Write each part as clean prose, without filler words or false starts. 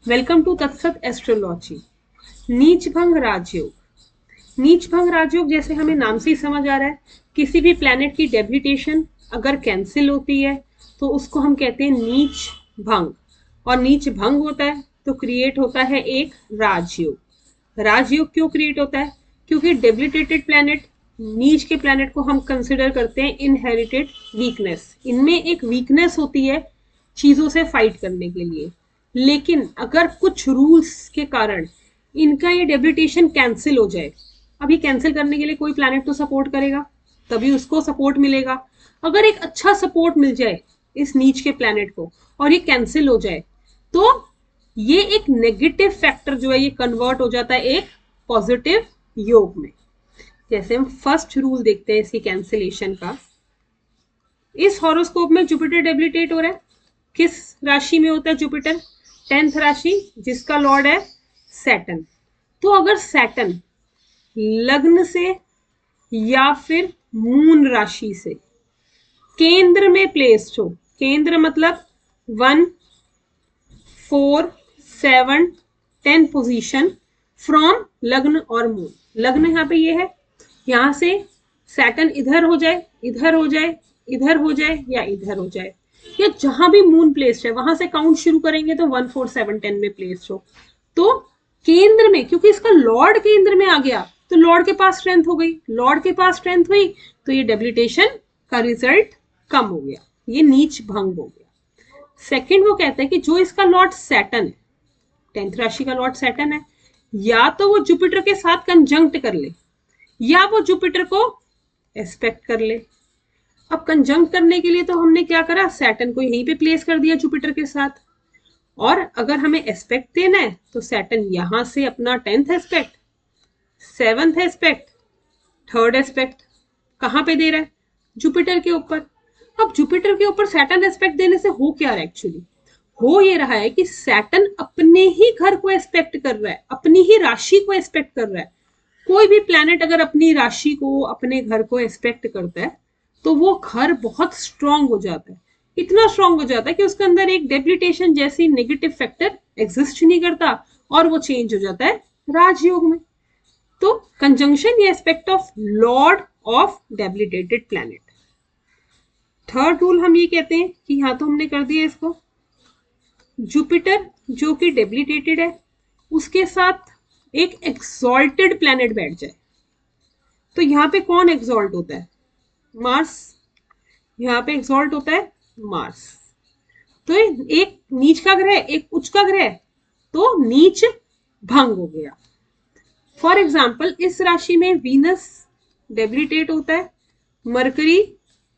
Welcome to तत्सत astrology. नीच भंग राजयोग। नीच भंग राजयोग जैसे हमें नाम से ही समझ आ रहा है, किसी भी प्लैनेट की डेबिलिटेशन अगर कैंसिल होती है तो उसको हम कहते हैं नीच भंग। और नीच भंग होता है तो क्रिएट होता है एक राजयोग। राजयोग क्यों क्रिएट होता है? क्योंकि डेबिलिटेटेड प्लैनेट, नीच के प्लैनेट को हम कंसिडर करते हैं इनहेरिटेड वीकनेस। इनमें एक वीकनेस होती है चीजों से फाइट करने के लिए। लेकिन अगर कुछ रूल्स के कारण इनका ये डेबिलिटेशन कैंसिल हो जाए, अभी कैंसिल करने के लिए कोई प्लैनेट तो सपोर्ट करेगा, तभी उसको सपोर्ट मिलेगा। अगर एक अच्छा सपोर्ट मिल जाए इस नीच के प्लैनेट को और ये कैंसिल हो जाए तो ये एक नेगेटिव फैक्टर जो है ये कन्वर्ट हो जाता है एक पॉजिटिव योग में। जैसे हम फर्स्ट रूल देखते हैं इसकी कैंसिलेशन का। इस हॉरोस्कोप में जुपिटर डेबिलिटेट हो रहा है। किस राशि में होता है जुपिटर? 10th राशि, जिसका लॉर्ड है सैटर्न। तो अगर सैटर्न लग्न से या फिर मून राशि से केंद्र में प्लेस्ड हो, केंद्र मतलब 1, 4, 7, 10 पोजीशन फ्रॉम लग्न और मून। लग्न यहाँ पे ये है, यहां से सैटर्न इधर हो जाए, इधर हो जाए, इधर हो जाए या इधर हो जाए, या जहां भी मून प्लेस्ड है वहां से काउंट शुरू करेंगे तो 1, 4, 7, 10 में प्लेस्ड हो तो केंद्र में, क्योंकि इसका लॉर्ड केंद्र में आ गया तो लॉर्ड के पास स्ट्रेंथ हो गई, लॉर्ड के पास स्ट्रेंथ हुई तो ये डेबिलिटेशन का रिजल्ट कम हो गया, ये नीच भंग हो गया। सेकंड वो कहता है कि जो इसका लॉर्ड सैटर्न है, 10th राशि का लॉर्ड सैटर्न है, या तो वो जुपिटर के साथ कंजंक्ट कर ले या वो जुपिटर को एस्पेक्ट कर ले। अब कंजंक्ट करने के लिए तो हमने क्या करा, सैटर्न को यहीं पे प्लेस कर दिया जुपिटर के साथ। और अगर हमें एस्पेक्ट देना है तो सैटर्न यहां से अपना 10th aspect, 7th aspect, 3rd aspect कहां पे दे रहा है? जुपिटर के ऊपर। अब जुपिटर के ऊपर सैटर्न एस्पेक्ट देने से हो क्या रहा है? एक्चुअली हो ये रहा है कि सैटर्न अपने ही घर को एस्पेक्ट कर रहा है, अपनी ही राशि को एस्पेक्ट कर रहा है। कोई भी प्लैनेट अगर अपनी राशि को, अपने घर को एस्पेक्ट करता है तो वो घर बहुत स्ट्रांग हो जाता है, इतना स्ट्रांग हो जाता है कि उसके अंदर एक डेबिलिटेशन जैसी नेगेटिव फैक्टर एग्जिस्ट नहीं करता और वो चेंज हो जाता है राजयोग में। तो कंजंक्शन ये aspect of Lord of debilitated planet. Third rule हम ये कहते हैं कि यहां तो हमने कर दिया इसको, जुपिटर जो कि डेबिलिटेटेड है उसके साथ एक एक्सॉल्टेड प्लैनेट बैठ जाए तो यहां पे कौन एक्सॉल्ट होता है? मार्स। यहां पे एक्सॉल्ट होता है मार्स। तो एक नीच का ग्रह, एक उच्च का ग्रह, तो नीच भंग हो गया। फॉर एग्जाम्पल इस राशि में वीनस डेबिलिटेट होता है, मरकरी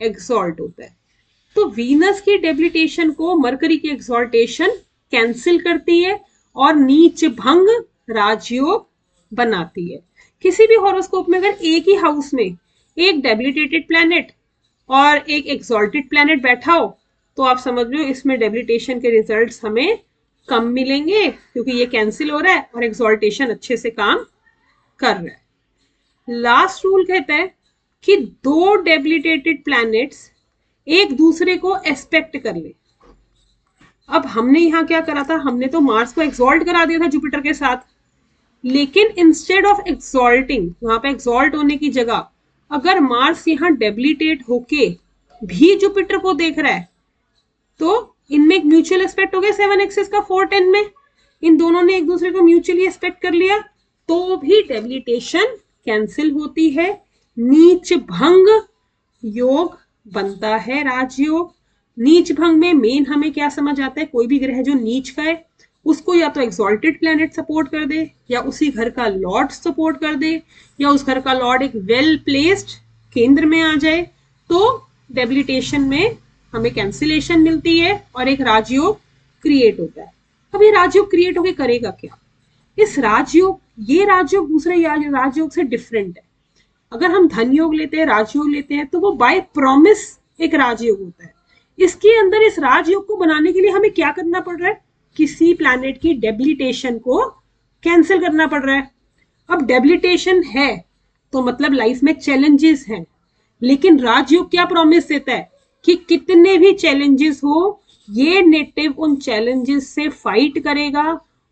एक्सॉल्ट होता है। तो वीनस की डेबिलिटेशन को मरकरी की एक्सॉल्टेशन कैंसिल करती है और नीच भंग राजयोग बनाती है। किसी भी हॉरोस्कोप में अगर एक ही हाउस में एक डेबिलिटेटेड प्लैनेट और एक एक्सॉल्टेड प्लैनेट बैठा हो तो आप समझ लो इसमें डेबिलिटेशन के रिजल्ट्स हमें कम मिलेंगे, क्योंकि ये कैंसिल हो रहा है और एक्सॉल्टेशन अच्छे से काम कर रहा है। लास्ट रूल कहता है कि दो डेबिलिटेटेड प्लैनेट्स एक दूसरे को एस्पेक्ट कर ले। अब हमने यहां क्या करा था, हमने तो मार्स को एक्सॉल्ट करा दिया था जुपिटर के साथ, लेकिन इंस्टेड ऑफ एक्सॉल्टिंग, वहां पे एक्सॉल्ट होने की जगह अगर मार्स यहां डेबिलिटेट होके भी जुपिटर को देख रहा है तो इनमें एक म्यूचुअल एस्पेक्ट हो गया 7 एक्सिस का 4, 10 में, इन दोनों ने एक दूसरे को म्यूचुअली एस्पेक्ट कर लिया तो भी डेबिलिटेशन कैंसिल होती है, नीच भंग योग बनता है राजयोग। नीच भंग में मेन हमें क्या समझ आता है, कोई भी ग्रह जो नीच का है उसको या तो एक्सॉल्टेड प्लैनेट सपोर्ट कर दे, या उसी घर का लॉर्ड सपोर्ट कर दे, या उस घर का लॉर्ड एक वेल प्लेस्ड केंद्र में आ जाए तो डेबिलिटेशन में हमें कैंसिलेशन मिलती है और एक राजयोग क्रिएट होता है। अब ये राजयोग क्रिएट होकर करेगा क्या? इस राजयोग, ये राजयोग दूसरे राजयोग से डिफरेंट है। अगर हम धन योग लेते हैं, राजयोग लेते हैं, तो वो बाय प्रॉमिस एक राजयोग होता है। इसके अंदर इस राजयोग को बनाने के लिए हमें क्या करना पड़ रहा है? किसी प्लैनेट की डेबिलिटेशन को कैंसिल करना पड़ रहा है। अब डेबिलिटेशन है तो मतलब लाइफ में चैलेंजेस हैं, लेकिन राजयोग क्या प्रॉमिस देता है कि कितने भी चैलेंजेस हो ये नेटिव उन चैलेंजेस से फाइट करेगा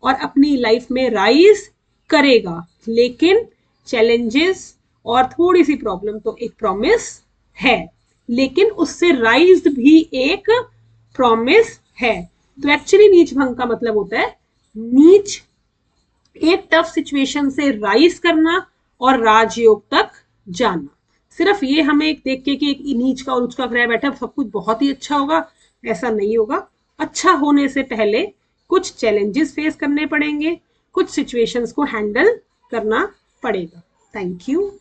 और अपनी लाइफ में राइज करेगा, लेकिन चैलेंजेस और थोड़ी सी प्रॉब्लम तो एक प्रॉमिस है, लेकिन उससे राइज भी एक प्रॉमिस है। तो एक्चुअली नीच भंग का मतलब होता है नीच एक टफ सिचुएशन से राइज करना और राजयोग तक जाना। सिर्फ ये हमें एक देख के कि एक नीच का और उच्च का ग्रह बैठा सब कुछ बहुत ही अच्छा होगा, ऐसा नहीं होगा। अच्छा होने से पहले कुछ चैलेंजेस फेस करने पड़ेंगे, कुछ सिचुएशंस को हैंडल करना पड़ेगा। Thank you.